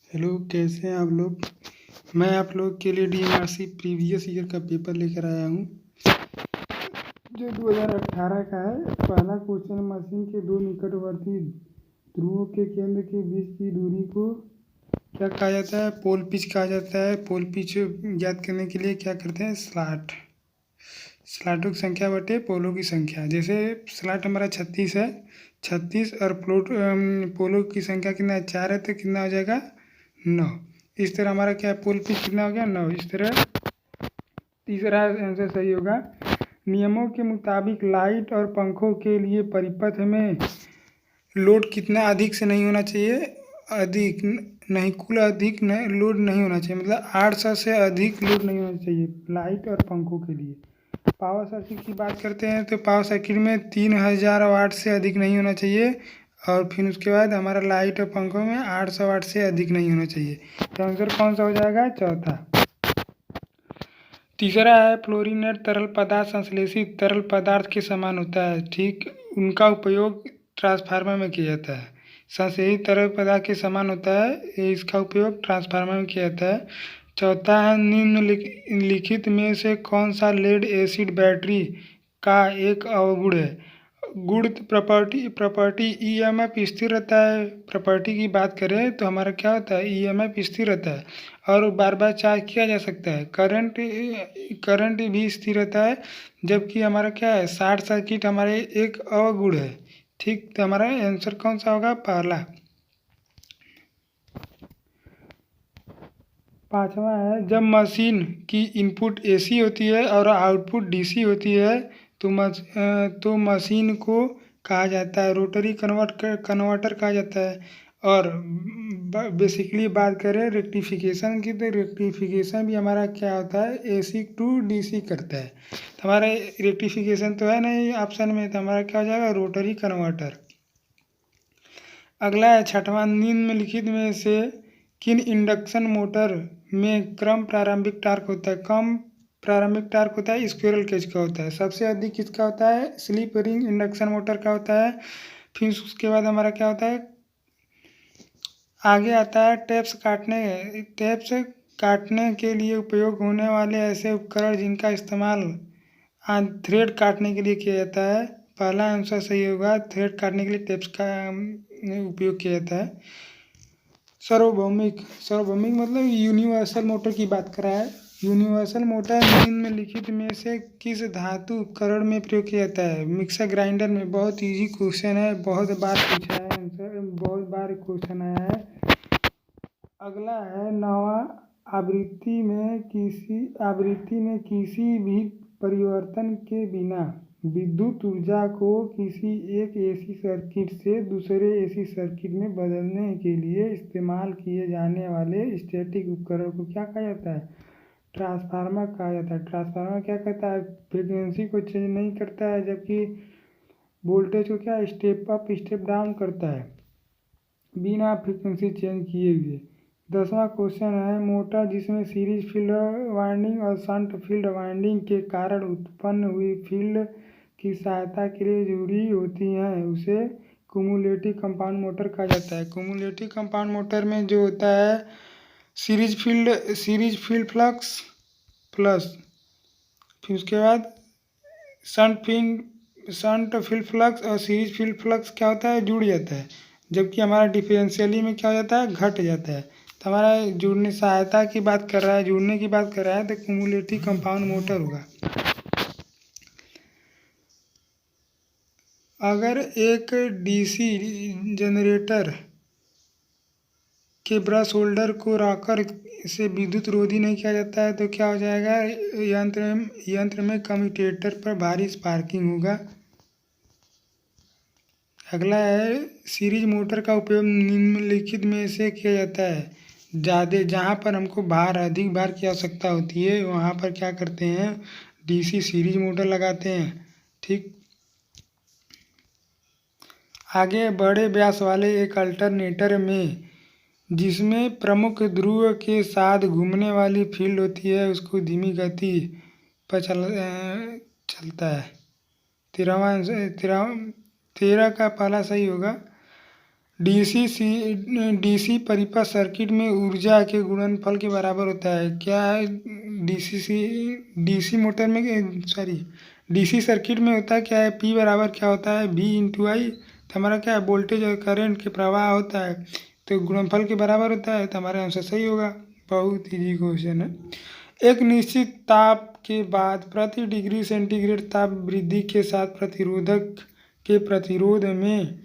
Hello, कैसे हैं आप लोग। मैं आप लोग के लिए डीएमआरसी प्रीवियस ईयर का पेपर लेकर आया हूँ जो 2018 का है। पहला क्वेश्चन, मशीन के दो निकटवर्ती ध्रुवों के केंद्र के बीच की दूरी को क्या कहा जाता है? पोल पिच कहा जाता है। पोल पिच ज्ञात करने के लिए क्या करते हैं? स्लॉटों की संख्या बटे पोलों की संख्या। जैसे स्लॉट हमारा 36 है, 36 और पोलों की संख्या कितना है? 4 है, तो कितना हो जाएगा? 9। इस तरह हमारा क्या पोल पिच कितना हो गया? 9। इस तरह तीसरा आंसर सही होगा। नियमों के मुताबिक लाइट और पंखों के लिए परिपथ में लोड कितना अधिक से नहीं होना चाहिए? अधिक नहीं, कुल अधिक लोड नहीं होना चाहिए, मतलब 800 से अधिक लोड नहीं होना चाहिए लाइट और पंखों के लिए। पावर सर्किट की बात करते हैं तो पावर सर्किट में 3000 वाट से अधिक नहीं होना चाहिए, और फिर उसके बाद हमारा लाइट और पंखों में 800 वाट से अधिक नहीं होना चाहिए। तो आंसर कौन सा हो जाएगा? चौथा। तीसरा है, फ्लोरीनेट तरल पदार्थ संश्लेषित तरल पदार्थ के समान होता है। ठीक, उनका उपयोग ट्रांसफार्मर में किया जाता है। संश्लेषित तरल पदार्थ के समान होता है, इसका उपयोग ट्रांसफार्मर में किया जाता है। चौथा है, निम्नलिखित में से कौन सा लेड एसिड बैटरी का एक अवगुण है? गुण प्रॉपर्टी ईएमएफ स्थिर रहता है। प्रॉपर्टी की बात करें तो हमारा क्या होता है? ईएमएफ स्थिर रहता है और बार बार चार्ज किया जा सकता है। करंट भी स्थिर रहता है, जबकि हमारा क्या है? शॉर्ट सर्किट हमारे एक अवगुण है। ठीक, तो हमारा आंसर कौन सा होगा? पहला। पांचवा है, जब मशीन की इनपुट एसी होती है और आउटपुट डीसी होती है तो मशीन को कहा जाता है रोटरी कन्वर्टर कहा जाता है। और बेसिकली बात करें रेक्टिफिकेशन की, तो रेक्टिफिकेशन भी हमारा क्या होता है? एसी टू डीसी करता है। तो हमारा रेक्टिफिकेशन तो है नहीं ऑप्शन में, तो हमारा क्या हो जाएगा? Rotary converter. अगला है छठवां, निम्नलिखित में से किन इंडक्शन मोटर में कम प्रारंभिक टार्क होता है? कम प्रारंभिक टार्क होता है स्क्विरल केज का होता है। सबसे अधिक किसका होता है? स्लिप रिंग इंडक्शन मोटर का होता है। फिर उसके बाद हमारा क्या होता है? आगे आता है टेप्स काटने के लिए उपयोग होने वाले ऐसे उपकरण जिनका इस्तेमाल थ्रेड काटने के लिए किया जाता है। पहला आंसर सही होगा, थ्रेड काटने के लिए टेप्स का उपयोग किया जाता है। सार्वभौमिक मतलब यूनिवर्सल मोटर की बात कर रहा है। यूनिवर्सल मोटर निम्नलिखित में से किस धातु उपकरण में प्रयोग किया जाता है? मिक्सर ग्राइंडर में। बहुत इजी क्वेश्चन है, बहुत बार पूछा है आंसर, बहुत बार क्वेश्चन आया है। अगला है नवा, आवृत्ति में किसी भी परिवर्तन के बिना विद्युत ऊर्जा को किसी एक एसी सर्किट से दूसरे एसी सर्किट में बदलने के लिए इस्तेमाल किए जाने वाले स्टैटिक उपकरण को क्या कहा जाता है? ट्रांसफार्मर कहा जाता है। ट्रांसफार्मर क्या करता है? फ्रिक्वेंसी को चेंज नहीं करता है, जबकि वोल्टेज को क्या स्टेप अप स्टेप डाउन करता है बिना फ्रिक्वेंसी चेंज किए हुए। 10वां क्वेश्चन है, मोटर जिसमें सीरीज फील्ड वाइंडिंग और शंट फील्ड वाइंडिंग के कारण उत्पन्न हुई फील्ड की सहायता के लिए जुड़ी होती हैं, उसे कुमुलेटिव कंपाउंड मोटर कहा जाता है। कुमुलेटिव कंपाउंड मोटर में जो होता है सीरीज फील्ड फ्लक्स प्लस, फिर उसके बाद शंट फील्ड फ्लक्स और सीरीज फील्ड फ्लक्स क्या होता है? जुड़ जाता है, जबकि हमारा डिफरेंशियली में क्या हो जाता है? घट जाता है। तो हमारा जुड़ने सहायता की बात कर रहा है, जुड़ने की बात कर रहा है, तो क्यूमुलेटिव कंपाउंड मोटर होगा। अगर एक डीसी जनरेटर के ब्रश होल्डर को रॉकर से विद्युत रोधी नहीं किया जाता है तो क्या हो जाएगा? यंत्र में कम्यूटेटर पर भारी स्पार्किंग होगा। अगला है, सीरीज मोटर का उपयोग निम्नलिखित में से किया जाता है। जहाँ पर हमको अधिक भार की आवश्यकता होती है वहाँ पर क्या करते हैं? डीसी सीरीज मोटर लगाते हैं। ठीक, आगे बड़े व्यास वाले एक अल्टरनेटर में जिसमें प्रमुख ध्रुव के साथ घूमने वाली फील्ड होती है उसको धीमी गति पर चलता है। 13 का पहला सही होगा। डीसी परिपथ सर्किट में ऊर्जा के गुणनफल के बराबर होता है। क्या है डीसी मोटर में, सॉरी डीसी सर्किट में होता है क्या है, पी बराबर क्या होता है, वी इंटू आई। तो हमारा क्या है, वोल्टेज और करंट के प्रवाह होता है, तो गुणनफल के बराबर होता है, तो हमारा आंसर सही होगा। बहुत इजी क्वेश्चन है। एक निश्चित ताप के बाद प्रति डिग्री सेंटीग्रेड ताप वृद्धि के साथ प्रतिरोधक के प्रतिरोध में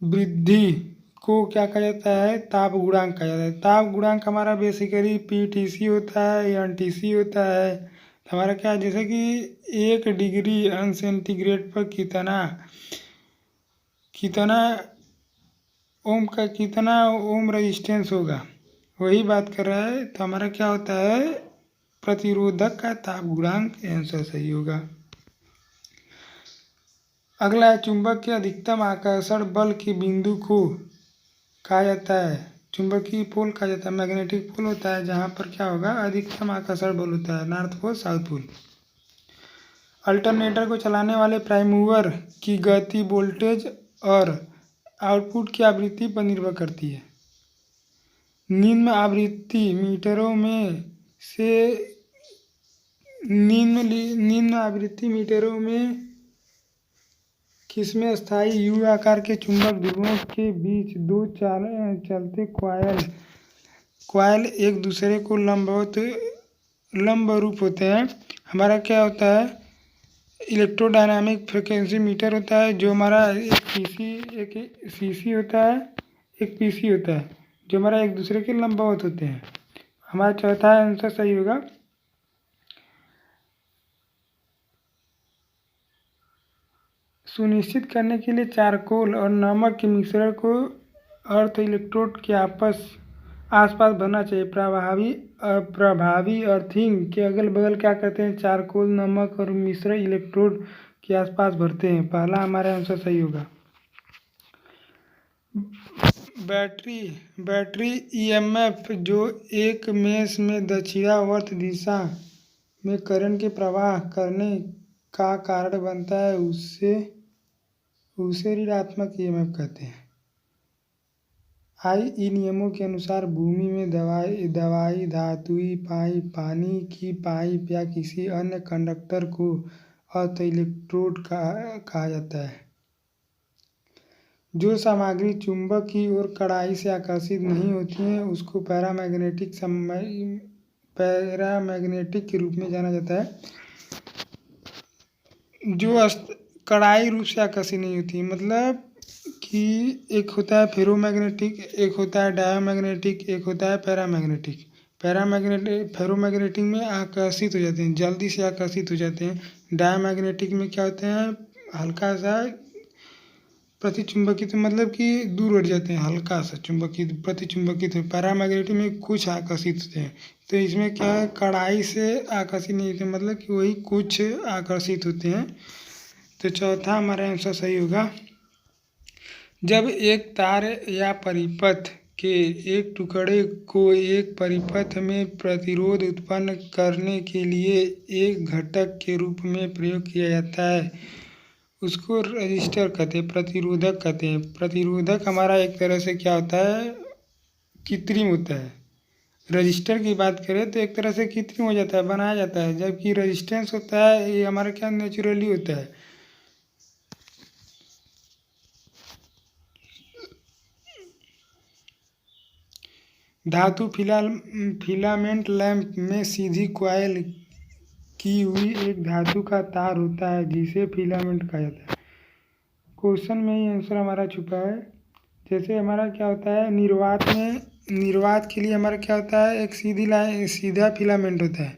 वृद्धि को क्या कहा जाता है, ताप गुणांक कहा जाता है। ताप गुणांक हमारा बेसिकली पीटीसी होता है या एनटीसी होता है। हमारा क्या है, जैसे कि 1 डिग्री सेंटीग्रेड पर कितना ओम रेजिस्टेंस होगा, वही बात कर रहा है। तो हमारा क्या होता है, प्रतिरोधक का ताप गुणांक, आंसर सही होगा। अगला है, चुंबक के अधिकतम आकर्षण बल के बिंदु को कहा जाता है, चुंबकीय पोल कहा जाता है, मैग्नेटिक पोल होता है, जहाँ पर क्या होगा, अधिकतम आकर्षण बल होता है, north pole south pole. Alternator को चलाने वाले प्राइम मूवर की गति वोल्टेज और आउटपुट की आवृत्ति पर निर्भर करती है। निम्न आवृत्ति मीटरों में किसमें स्थायी यू आकार के चुंबक ध्रुवों के बीच दो चलते कॉइल एक दूसरे को लंबरूप होते हैं। हमारा क्या होता है, इलेक्ट्रोडायनामिक फ्रिक्वेंसी मीटर होता है, जो हमारा एक सीसी होता है, एक पीसी होता है, जो हमारा एक दूसरे के लंबवत होते हैं। हमारा चौथा आंसर सही होगा। सुनिश्चित करने के लिए चारकोल और नमक के मिश्रण को अर्थ इलेक्ट्रोड के आसपास भरना चाहिए। प्रभावी अर्थिंग के अगल बगल क्या करते हैं, चारकोल, नमक और मिश्रण इलेक्ट्रोड के आसपास भरते हैं। पहला हमारा आंसर सही होगा। बैटरी ईएमएफ जो एक मेष में दक्षिणावर्त दिशा में करंट के प्रवाह करने का कारण बनता है, उसे ऋणात्मक ईएमएफ कहते हैं। आई नियमों के अनुसार भूमि में दवाई धातुई पाइप, पानी की पाइप या किसी अन्य कंडक्टर को अर्थ इलेक्ट्रोड कहा जाता है। जो सामग्री चुंबक की ओर कड़ाई से आकर्षित नहीं होती है, उसको पैरामैग्नेटिक के रूप में जाना जाता है। जो कड़ाई रूप से आकर्षित नहीं होती, मतलब कि एक होता है फेरोमैग्नेटिक, एक होता है डायोमैग्नेटिक, एक होता है पैरामैग्नेटिक। फेरोमैग्नेटिक में आकर्षित हो जाते हैं, जल्दी से आकर्षित हो जाते हैं। डायोमैग्नेटिक में क्या होते हैं, हल्का सा प्रतिचुंबकित, मतलब कि दूर हट जाते हैं, हल्का सा चुंबकित प्रतिचुंबकित। पैरामैग्नेटिक में कुछ आकर्षित होते हैं। तो इसमें क्या है, कड़ाई से आकर्षित नहीं होते, मतलब कि वही कुछ आकर्षित होते हैं। तो चौथा हमारा आंसर सही होगा। जब एक तार या परिपथ के एक टुकड़े को एक परिपथ में प्रतिरोध उत्पन्न करने के लिए एक घटक के रूप में प्रयोग किया जाता है, उसको रजिस्टर कहते हैं, प्रतिरोधक कहते हैं। प्रतिरोधक हमारा एक तरह से क्या होता है, कृत्रिम होता है। रजिस्टर की बात करें तो एक तरह से कृत्रिम हो जाता है, बनाया जाता है, जबकि रेजिस्टेंस होता है ये हमारा क्या नेचुरली होता है। धातु फिलामेंट लैंप में सीधी कॉइल की हुई एक धातु का तार होता है, जिसे फिलामेंट कहा जाता है। क्वेश्चन में ही आंसर हमारा छुपा है। जैसे हमारा क्या होता है, निर्वात के लिए हमारा क्या होता है, एक सीधा फिलामेंट होता है।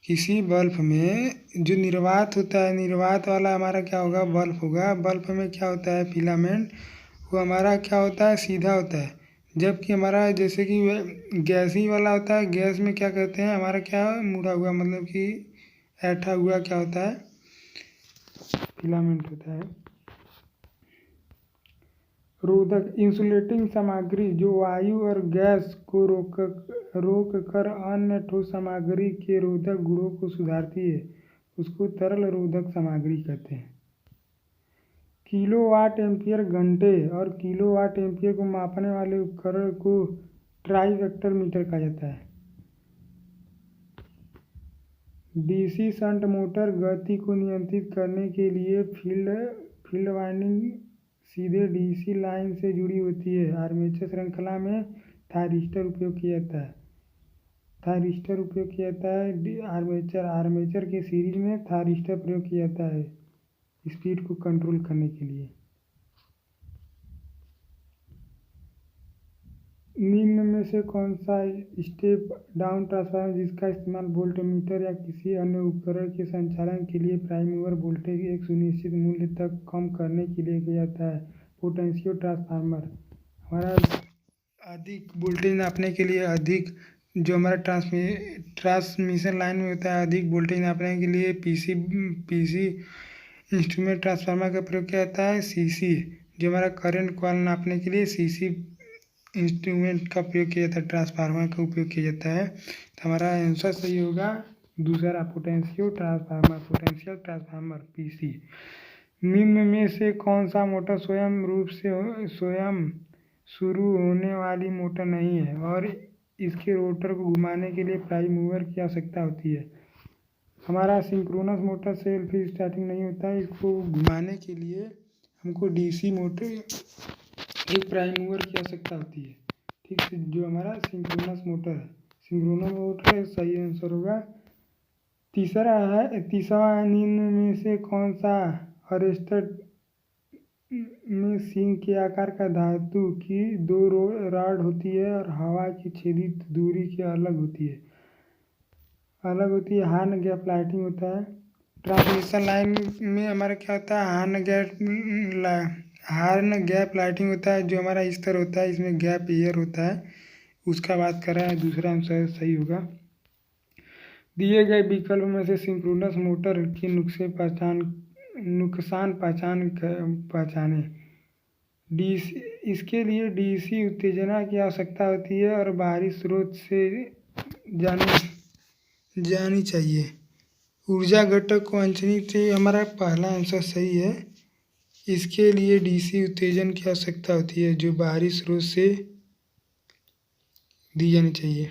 किसी बल्ब में जो निर्वात होता है, निर्वात वाला हमारा क्या होगा, बल्ब होगा। बल्ब में क्या होता है, फिलामेंट, वो हमारा क्या होता है, सीधा होता है। जबकि हमारा जैसे कि गैसी वाला होता है, गैस में क्या कहते हैं, हमारा क्या मुड़ा हुआ, मतलब कि ऐठा हुआ क्या होता है, फिलामेंट होता है। रोधक इंसुलेटिंग सामग्री जो वायु और गैस को रोक कर अन्य ठोस सामग्री के रोधक गुणों को सुधारती है, उसको तरल रोधक सामग्री कहते हैं। किलोवाट एम्पीयर घंटे और किलोवाट एम्पीयर को मापने वाले उपकरण को ट्राई मीटर कहा जाता है। डीसी शंट मोटर गति को नियंत्रित करने के लिए फील्ड वाइंडिंग सीधे डीसी लाइन से जुड़ी होती है। आर्मेचर श्रृंखला में थायरिस्टर उपयोग किया जाता है। आर्मेचर के सीरीज में थायरिस्टर प्रयोग किया जाता है स्पीड को कंट्रोल करने के लिए। निम्न में से कौन सा स्टेप डाउन ट्रांसफार्मर जिसका इस्तेमाल वोल्टमीटर या किसी अन्य उपकरण के संचालन के लिए प्राइम मूवर वोल्टेज एक सुनिश्चित मूल्य तक कम करने के लिए किया जाता है? पोटेंशियो ट्रांसफार्मर हमारा अधिक वोल्टेज नापने के लिए जो हमारा ट्रांसमिशन लाइन में होता है, अधिक वोल्टेज नापने के लिए पीसी इंस्ट्रूमेंट ट्रांसफार्मर का प्रयोग किया जाता है। सीसी जो हमारा करंट कॉइल नापने के लिए सीसी इंस्ट्रूमेंट का उपयोग किया जाता है, ट्रांसफार्मर का उपयोग किया जाता है। तो हमारा आंसर सही होगा दूसरा, पोटेंशियल ट्रांसफार्मर पीसी। निम्न में से कौन सा मोटर स्वयं शुरू होने वाली मोटर नहीं है और इसके रोटर को घुमाने के लिए प्राइम मूवर की आवश्यकता होती है? हमारा सिंक्रोनस मोटर सेल्फ स्टार्टिंग नहीं होता है, इसको घुमाने के लिए हमको डीसी मोटर एक प्राइम मूवर की आवश्यकता होती है। ठीक है, जो हमारा सिंक्रोनस मोटर सही आंसर होगा। तीसरा निम्न में से कौन सा अरेस्टर में सिंक के आकार का धातु की दो रॉड होती है और हवा की छेदित दूरी के अलग होती है? हार्न गैप लाइटिंग होता है। ट्रांसमिशन लाइन में हमारा क्या होता है? हार्न गैप लाइटिंग होता है। जो हमारा इस तरह होता है, इसमें गैप एयर होता है, उसका बात कर रहा है। दूसरा आंसर सही होगा। दिए गए विकल्प में से सिंक्रोनस मोटर के नुकसान पहचाने। इसके लिए डीसी उत्तेजना की आवश्यकता होती है और बाहरी स्रोत से जानी चाहिए। ऊर्जा घटक को अनचनी से हमारा पहला आंसर सही है। इसके लिए डीसी उत्तेजन की आवश्यकता होती है जो बाहरी स्रोत से दी जानी चाहिए।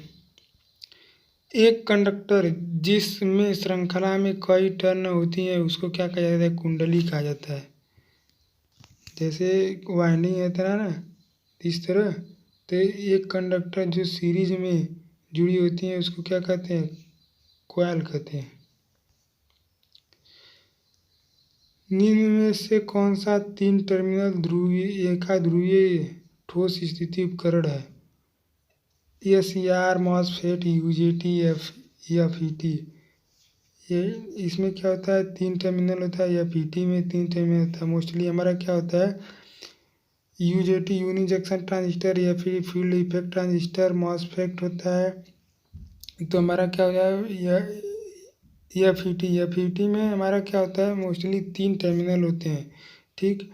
एक कंडक्टर जिसमें श्रृंखला में कई टर्न होती हैं उसको क्या कहा जाता है? कुंडली कहा जाता है। जैसे वाइंडिंग है तरह ना, इस तरह। तो एक कंडक्टर जो सीरीज में जुड़ी होती हैं उसको क्या कहते हैं? कॉइल कहते हैं। निम्न में से कौन सा 3 टर्मिनल एकाध्रुवीय ठोस स्थिति उपकरण है? SCR, MOSFET, UJT, FET। ये इसमें क्या होता है? 3 टर्मिनल होता है। FET में 3 टर्मिनल होता है। मोस्टली हमारा क्या होता है? UJT uni junction transistor, FET field effect transistor, MOSFET होता है। तो हमारा क्या होता है? FET में हमारा क्या होता है? मोस्टली 3 टर्मिनल होते हैं। ठीक,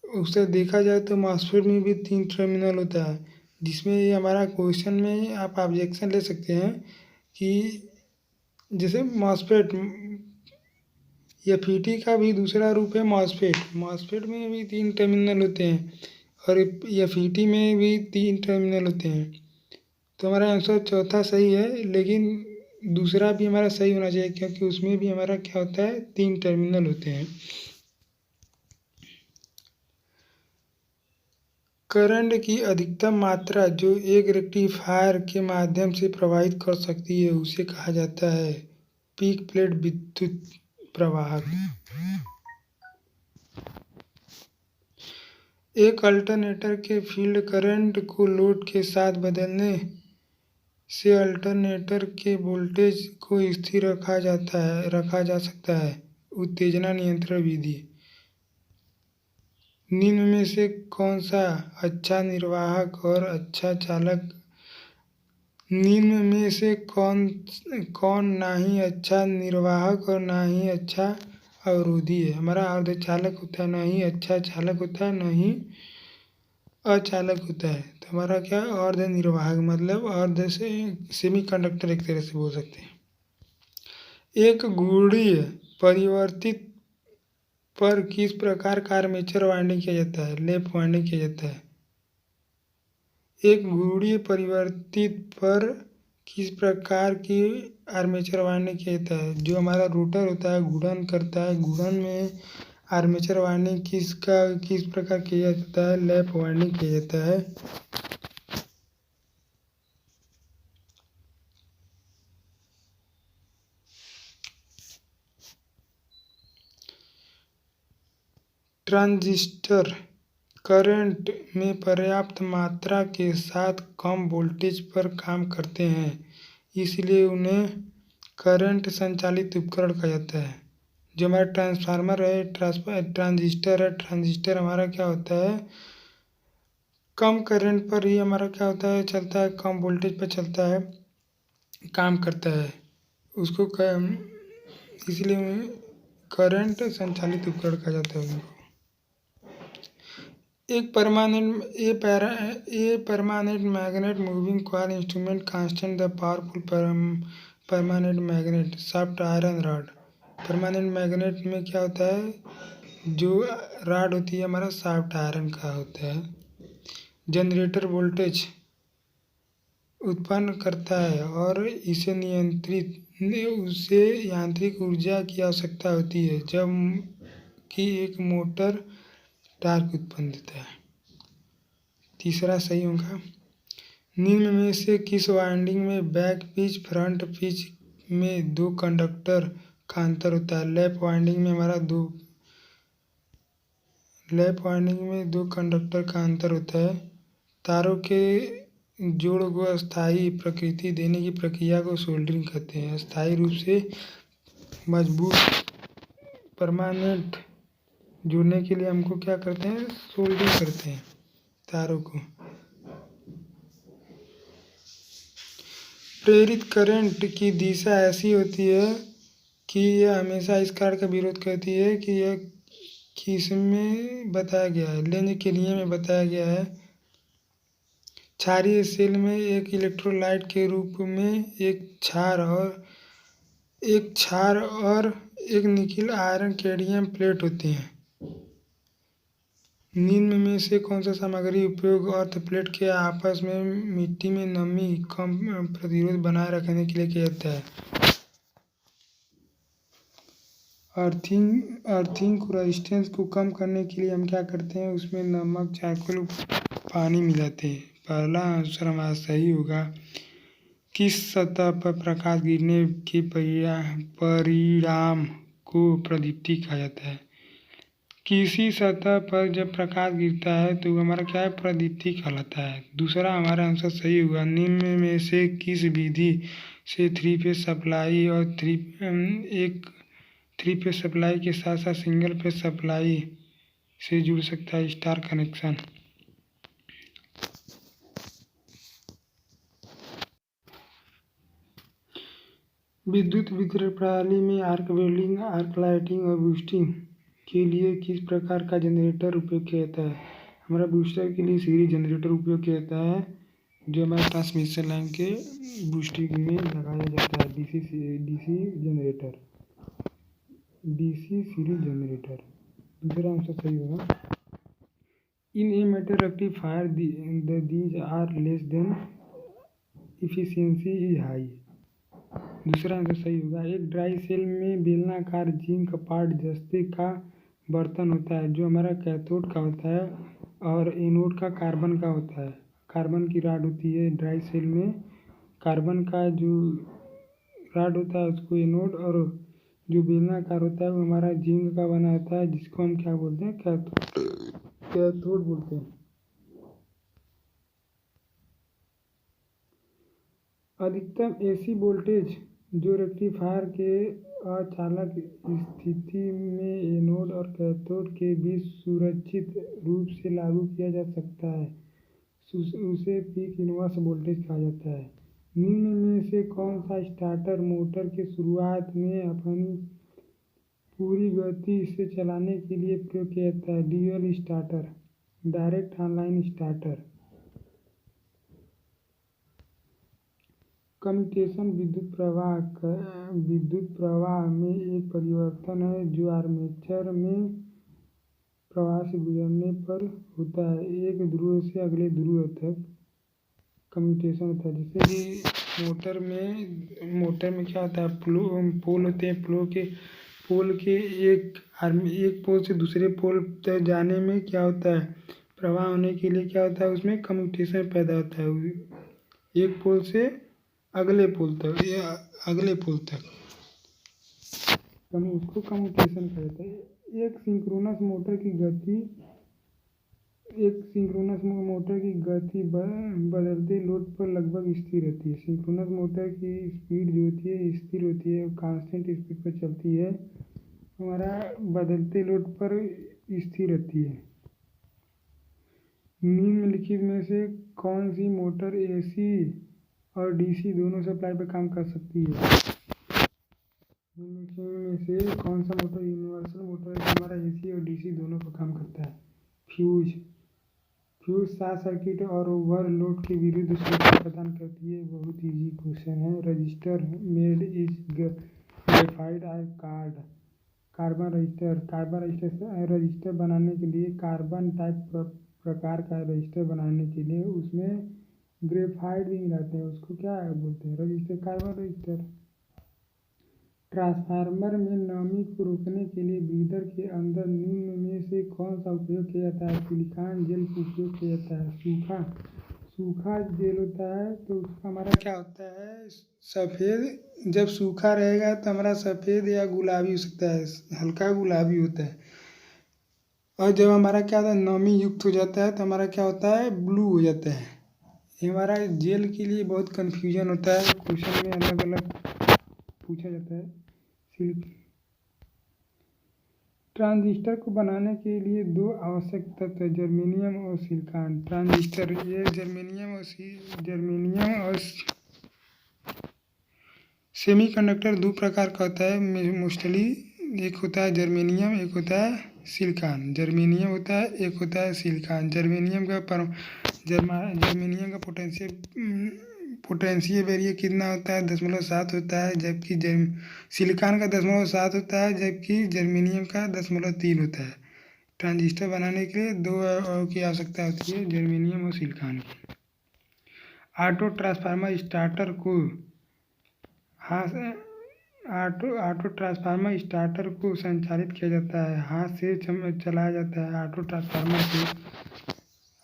उससे देखा जाए तो मॉसफेट में भी 3 टर्मिनल होता है, जिसमें ये हमारा क्वेश्चन में आप ऑब्जेक्शन ले सकते हैं कि जैसे मॉसफेट FET का भी दूसरा रूप है मॉसफेट में भी 3 टर्मिनल होते हैं और FET में भी 3 टर्मिनल होते हैं। तो हमारा आंसर चौथा सही है, लेकिन दूसरा भी हमारा सही होना चाहिए क्योंकि उसमें भी हमारा क्या होता है? 3 टर्मिनल होते हैं। करंट की अधिकतम मात्रा जो एक रेक्टिफायर के माध्यम से प्रवाहित कर सकती है उसे कहा जाता है पीक प्लेट विद्युत प्रवाहक। एक अल्टरनेटर के फील्ड करंट को लोड के साथ बदलने से अल्टरनेटर के वोल्टेज को स्थिर रखा जा सकता है। उत्तेजना नियंत्रण विधि। निम्न में से कौन सा अच्छा निर्वाहक और अच्छा चालक? निम्न में से कौन ना ही अच्छा निर्वाहक और ना ही अच्छा अवरोधी है? हमारा अर्धचालक होता है, ना ही अच्छा चालक होता है, ना ही अचालक होता है। तो हमारा क्या? अर्ध निर्वाहक मतलब अर्ध से सेमी कंडक्टर एक तरह से बोल सकते हैं। एक गुणीय परिवर्तित पर किस प्रकार का आर्मेचर वाइंडिंग किया जाता है? लैप वाइंडिंग किया जाता है। एक घूर्णी परिवर्तित पर किस प्रकार की आर्मेचर वाइंडिंग किया जाता है? जो हमारा रोटर होता है घूर्णन करता है, घूर्णन में आर्मेचर वाइंडिंग किस प्रकार किया जाता है? लैप वाइंडिंग किया जाता है। ट्रांजिस्टर करंट में पर्याप्त मात्रा के साथ कम वोल्टेज पर काम करते हैं, इसलिए उन्हें करंट संचालित उपकरण कहा जाता है। जो हमारा ट्रांसफार्मर है, ट्रांजिस्टर है, ट्रांजिस्टर हमारा क्या होता है? कम करंट पर ही हमारा क्या होता है? चलता है, कम वोल्टेज पर चलता है, काम करता है। उसको इसलिए करंट संचालित उपकरण कहा जाता है उनको। एक permanent magnet moving coil instrument constant the powerful permanent magnet soft iron rod. Permanent magnet में क्या होता है? जो रॉड होती है हमारा सॉफ्ट आयरन का होता है। जनरेटर वोल्टेज उत्पन्न करता है और इसे उसे यांत्रिक ऊर्जा की आवश्यकता होती है, जब कि एक मोटर टार्क उत्पन्न देता है। तीसरा सही होगा। निम्न में से किस वाइंडिंग में बैक पिच फ्रंट पिच में दो कंडक्टर का अंतर होता है? लैप वाइंडिंग में दो कंडक्टर का अंतर होता है। तारों के जोड़ को अस्थायी प्रकृति देने की प्रक्रिया को सोल्डरिंग कहते हैं। अस्थायी रूप से मजबूत परमानेंट जोड़ने के लिए हमको क्या करते हैं? सोल्डरिंग करते हैं तारों को। प्रेरित करंट की दिशा ऐसी होती है कि यह हमेशा इस कार्य का विरोध करती है कि यह किसमें बताया गया है? लेंज के नियम में बताया गया है। क्षारीय सेल में एक इलेक्ट्रोलाइट के रूप में एक क्षार और एक निकिल आयरन कैडमियम प्लेट होती हैं। निम्न में से कौन सा सामग्री उपयोग अर्थ प्लेट के आपस में मिट्टी में नमी कम प्रतिरोध बनाए रखने के लिए किया जाता है? अर्थिंग रेजिस्टेंस को कम करने के लिए हम क्या करते हैं? उसमें नमक, चारकोल, पानी मिलाते हैं। पहला आंसर हमारा सही होगा। किस सतह पर प्रकाश गिरने के परिणाम को प्रदीप्ति कहा जाता है? किसी सतह पर जब प्रकाश गिरता है तो हमारा क्या है? प्रदीप्ति कहलाता है। दूसरा हमारा आंसर सही होगा। निम्न में से किस विधि से थ्री फेज सप्लाई और थ्री फेज सप्लाई के साथ साथ सिंगल फेज सप्लाई से जुड़ सकता है? Star connection. विद्युत वितरण प्रणाली में आर्क वेल्डिंग, आर्क लाइटिंग और बूस्टिंग के लिए किस प्रकार का जनरेटर उपयोग किया जाता है? हमारा बूस्टर के लिए सीरीज जनरेटर उपयोग किया जाता है, जो हमारे ट्रांसमिशन लाइन के बूस्टिंग में लगाया जाता है। DC series generator. दूसरा आंसर सही होगा। In a metal rectifier these are less than efficiency is high. दूसरा आंसर सही होगा। एक ड्राई सेल में बेलनाकार जिंक पार्ट जस्ते का बर्तन होता है, जो हमारा कैथोड का होता है और एनोड का कार्बन का होता है। कार्बन की राड होती है ड्राई सेल में। कार्बन का जो राड होता है उसको एनोड, और जो बेलनाकार होता है वो हमारा जिंक का बना होता है, जिसको हम क्या बोलते हैं? कैथोड बोलते हैं। अधिकतम एसी वोल्टेज जो रेक्टिफायर के अचालक स्थिति में एनोड और कैथोड के बीच सुरक्षित रूप से लागू किया जा सकता है, उसे पीक इनवर्स वोल्टेज कहा जाता है। निम्न में से कौन सा स्टार्टर मोटर के शुरुआत में अपनी पूरी गति से चलाने के लिए प्रयोग किया जाता है? Dual starter, direct online starter. Commutation विद्युत प्रवाह में एक परिवर्तन है जो आर्मेचर में से गुजरने पर होता है। एक ध्रुव से अगले ध्रुव तक कम्यूटेशन होता है। जैसे कि मोटर में क्या होता है, पोल होते हैं। पोल के एक पोल से दूसरे पोल तक जाने में क्या होता है, प्रवाह होने के लिए क्या होता है, उसमें कम्यूटेशन पैदा होता है एक पोल से अगले पोल तक या अगले पोल तक, उसको कम्यूटेशन कहते हैं। एक सिंक्रोनस मोटर की गति बदलते लोड पर लगभग स्थिर रहती है। सिंक्रोनस मोटर की स्पीड जो होती है स्थिर होती है, कांस्टेंट स्पीड पर चलती है, हमारा बदलते लोड पर स्थिर रहती है। निम्नलिखित में से कौन सी मोटर एसी और डीसी दोनों सप्लाई पर काम कर सकती है? निम्नलिखित में से कौन सा मोटर यूनिवर्सल मोटर है, हमारा एसी और डीसी दोनों पर काम करता है? फ्यूज शॉर्ट सर्किट और ओवरलोड के विरुद्ध सुरक्षा प्रदान करती है। बहुत इजी क्वेश्चन है। रजिस्टर मेड इज ग्रेफाइट और कार्बन रजिस्टर बनाने के लिए, कार्बन टाइप प्रकार का रजिस्टर बनाने के लिए उसमें ग्रेफाइट भी मिलाते हैं। उसको क्या बोलते हैं? Register, carbon register. ट्रांसफार्मर में नमी को रोकने के लिए ब्रीदर के अंदर निम्न में से कौन सा उपयोग किया जाता है? सिलिकॉन जेल का उपयोग किया जाता है। सूखा जेल होता है तो उसका हमारा क्या होता है, सफ़ेद। जब सूखा रहेगा तो हमारा सफ़ेद या गुलाबी हो सकता है, हल्का गुलाबी होता है। और जब हमारा क्या होता है, नमी युक्त हो जाता है तो हमारा क्या होता है, ब्लू हो जाता है। ये हमारा जेल के लिए बहुत कन्फ्यूजन होता है, क्वेश्चन में अलग अलग पूछा जाता है। ट्रांजिस्टर को बनाने के लिए दो आवश्यक तत्व, जर्मेनियम और सिलिकॉन। ट्रांजिस्टर, ये जर्मेनियम और सेमीकंडक्टर दो प्रकार का होता है मोस्टली। एक होता है जर्मेनियम, एक होता है सिलिकॉन। जर्मेनियम होता है, एक होता है सिलिकॉन। जर्मेनियम का पोटेंशियल बैरियर कितना होता है? 0.7 होता है, जबकि सिलिकॉन का 0.7 होता है, जबकि जर्मेनियम का 0.3 होता है। ट्रांजिस्टर बनाने के लिए दो की आवश्यकता होती है, जर्मेनियम और सिलिकॉन की। ऑटो ट्रांसफार्मर स्टार्टर को संचालित किया जाता है, हाथ से चलाया जाता है।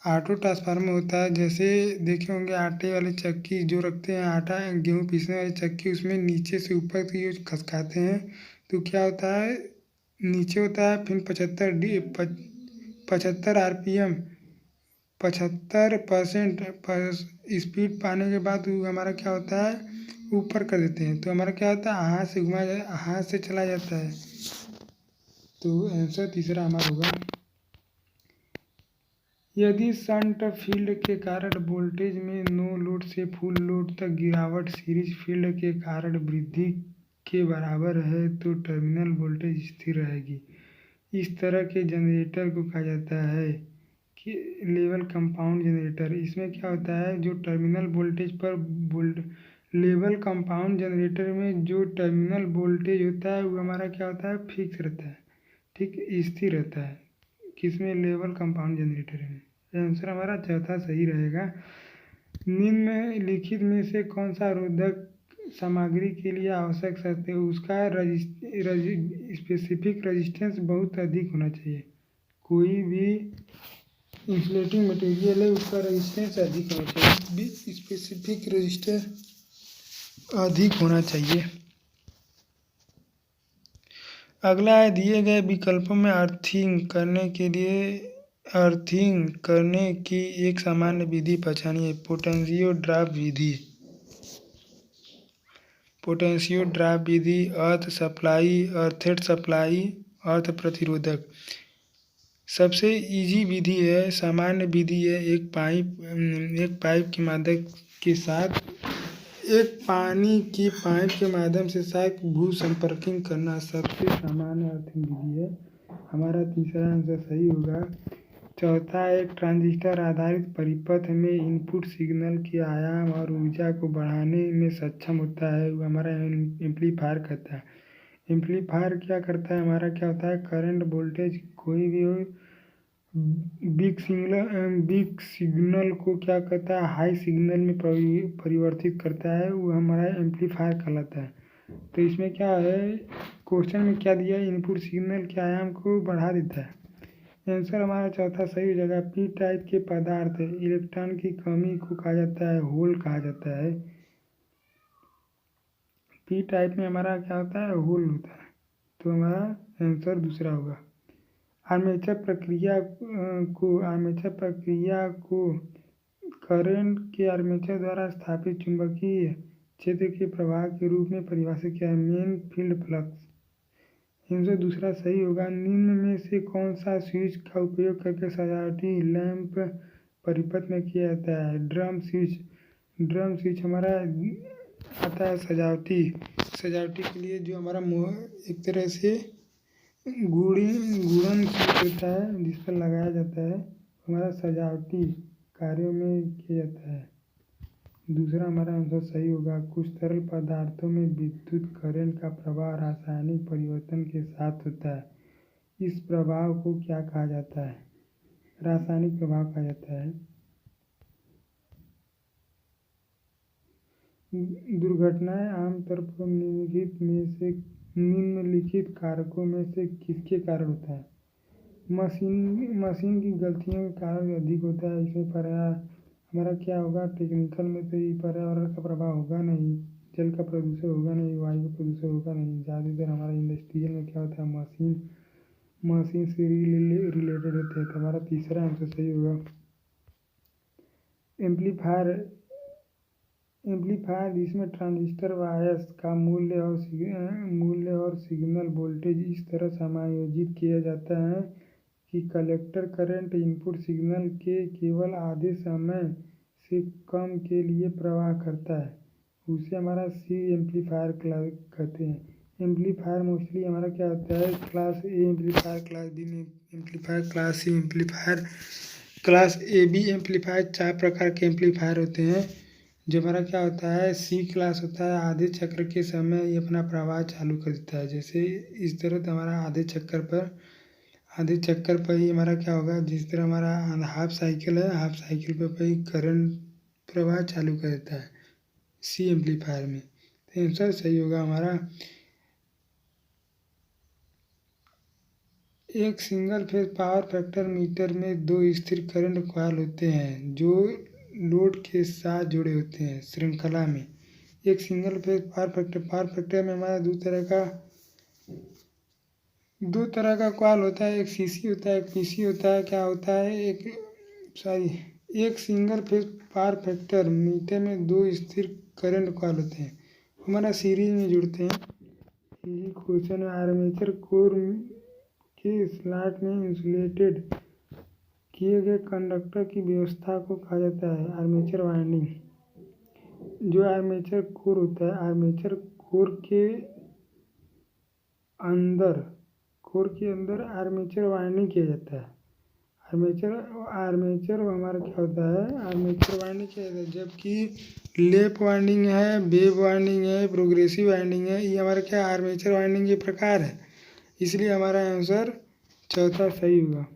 ऑटो ट्रांसफार्मर होता है, जैसे देखे होंगे आटे वाली चक्की जो रखते हैं, आटा गेहूँ पीसने वाली चक्की, उसमें नीचे से ऊपर तक ये खसकाते हैं तो क्या होता है, नीचे होता है, फिर 75 RPM 75% पर स्पीड पाने के बाद हमारा क्या होता है, ऊपर कर देते हैं तो हमारा क्या होता है, हाथ से चला जाता है। तो आंसर तीसरा हमारा होगा। यदि शंट फील्ड के कारण वोल्टेज में नो लोड से फुल लोड तक गिरावट सीरीज फील्ड के कारण वृद्धि के बराबर है तो टर्मिनल वोल्टेज स्थिर रहेगी। इस तरह के जनरेटर को कहा जाता है कि लेवल कंपाउंड जनरेटर। इसमें क्या होता है, जो टर्मिनल वोल्टेज पर लेवल कंपाउंड जनरेटर में जो टर्मिनल वोल्टेज होता है वो हमारा क्या होता है, फिक्स रहता है, ठीक, स्थिर रहता है। किसमें? लेवल कंपाउंड जनरेटर में। आंसर हमारा चौथा सही रहेगा। निम्नलिखित में से कौन सा रोधक सामग्री के लिए आवश्यक शर्त है? उसका स्पेसिफिक रेजिस्टेंस बहुत अधिक होना चाहिए। कोई भी इंसुलेटिंग मटेरियल है उसका रेजिस्टेंस अधिक होना चाहिए, स्पेसिफिक रेजिस्टेंस अधिक होना चाहिए। अगला है, दिए गए विकल्पों में अर्थिंग करने की एक सामान्य विधि पहचानिए। पोटेंशियो ड्रॉप विधि, अर्थेड सप्लाई, अर्थ प्रतिरोधक। सबसे इजी विधि है, सामान्य विधि है, एक पाइप की मदद के साथ एक पानी की पाइप के माध्यम से शायद भू संपर्किंग करना सबसे सामान्य अर्थिंग विधि है। हमारा तीसरा आंसर सही होगा। चौथा, एक ट्रांजिस्टर आधारित परिपथ में इनपुट सिग्नल के आयाम और ऊर्जा को बढ़ाने में सक्षम होता है, वो हमारा एम्पलीफायर करता है। एम्पलीफायर क्या करता है, हमारा क्या होता है, करंट वोल्टेज कोई भी हो बिग सिग्नल को क्या कहता है, हाई सिग्नल में परिवर्तित करता है, वो हमारा एम्पलीफायर कहलाता है। तो इसमें क्या है, क्वेश्चन में क्या दिया, इनपुट सिग्नल के आयाम को बढ़ा देता है। आंसर हमारा चौथा सही हो जाएगा। पी टाइप के पदार्थ इलेक्ट्रॉन की कमी को कहा जाता है होल कहा जाता है। पी टाइप में हमारा क्या होता है, होल होता है। तो हमारा आंसर दूसरा होगा। आर्मेचर प्रक्रिया को करंट के आर्मेचर द्वारा स्थापित चुंबकीय क्षेत्र के प्रवाह के रूप में परिभाषित किया है, मेन फील्ड फ्लक्स। आंसर दूसरा सही होगा। निम्न में से कौन सा स्विच का उपयोग करके सजावटी लैंप परिपथ में किया जाता है? ड्रम स्विच हमारा आता है सजावटी के लिए, जो हमारा एक तरह से गुड़न स्विच होता है जिस पर लगाया जाता है, हमारा सजावटी कार्यों में किया जाता है। दूसरा हमारा आंसर सही होगा। कुछ तरल पदार्थों में विद्युत करंट का प्रवाह रासायनिक परिवर्तन के साथ होता है। इस प्रभाव को क्या कहा जाता है? रासायनिक प्रभाव कहा जाता है। दुर्घटनाएं आमतौर पर निम्नलिखित कारकों में से किसके कारण होता है? मशीन की गलतियों के कारण अधिक होता है। इसमें हमारा क्या होगा, टेक्निकल में तो ये पर्यावरण का प्रभाव होगा नहीं, जल का प्रदूषण होगा नहीं, वायु का प्रदूषण होगा नहीं। ज़्यादातर हमारा इंडस्ट्रियल में क्या होता है, मशीन से रिलेटेड होते हैं। तो हमारा तीसरा आंसर सही होगा। एम्पलीफायर जिसमें ट्रांजिस्टर वायर्स का मूल्य और सिग्नल वोल्टेज इस तरह समायोजित किया जाता है कि कलेक्टर करंट इनपुट सिग्नल के केवल आधे समय से कम के लिए प्रवाह करता है, उसे हमारा सी एम्पलीफायर कहते हैं। एम्पलीफायर मोस्टली हमारा क्या होता है, class A amplifier, class B amplifier, class C amplifier, class A B amplifier. 4 प्रकार के एम्पलीफायर होते हैं। जो हमारा क्या होता है, सी क्लास होता है, आधे चक्र के समय ये अपना प्रवाह चालू कर देता है। जैसे इस तरह तो हमारा आधे चक्कर पर ही हमारा क्या होगा, जिस तरह हमारा हाफ साइकिल है, हाफ साइकिल पर ही करंट प्रवाह चालू कर देता है सी एम्पलीफायर में। तो आंसर सही होगा हमारा। एक single phase power factor metre में 2 स्थिर करंट कॉइल होते हैं जो लोड के साथ जुड़े होते हैं श्रृंखला में। एक सिंगल फेज पावर फैक्टर में हमारा दो तरह का कॉइल होता है, एक सीसी होता है, एक पीसी होता है। क्या होता है, एक single phase power factor metre में 2 स्थिर करंट कॉइल होते हैं, हमारा सीरीज में जुड़ते हैं। यही क्वेश्चन आर्मेचर कोर के स्लॉट में इंसुलेटेड किए गए कंडक्टर की व्यवस्था को कहा जाता है आर्मेचर वाइंडिंग। जो आर्मेचर कोर होता है, आर्मेचर कोर के अंदर आर्मेचर वाइंडिंग किया जाता है। आर्मेचर हमारा क्या होता है, आर्मेचर वाइंडिंग किया जाता है। जबकि लैप वाइंडिंग है, वेव वाइंडिंग है, प्रोग्रेसिव वाइंडिंग है, ये हमारा क्या आर्मेचर वाइंडिंग के प्रकार है। इसलिए हमारा आंसर चौथा सही होगा।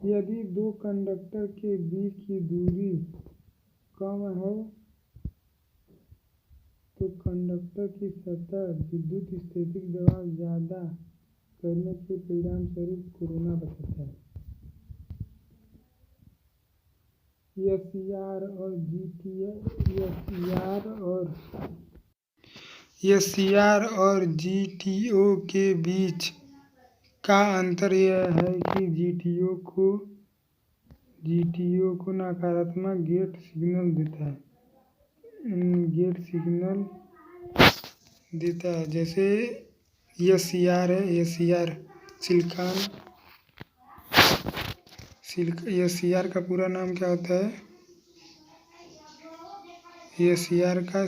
यदि 2 कंडक्टर के बीच की दूरी कम है तो कंडक्टर की सतह विद्युत स्थैतिक दबाव ज़्यादा करने के परिणाम स्वरूप कोरोना बचाता है। एससीआर और जीटीओ के बीच का अंतर यह है कि जीटीओ को नकारात्मक गेट सिग्नल देता है। जैसे एससीआर है, एससीआर एससीआर का पूरा नाम क्या होता है, एससीआर का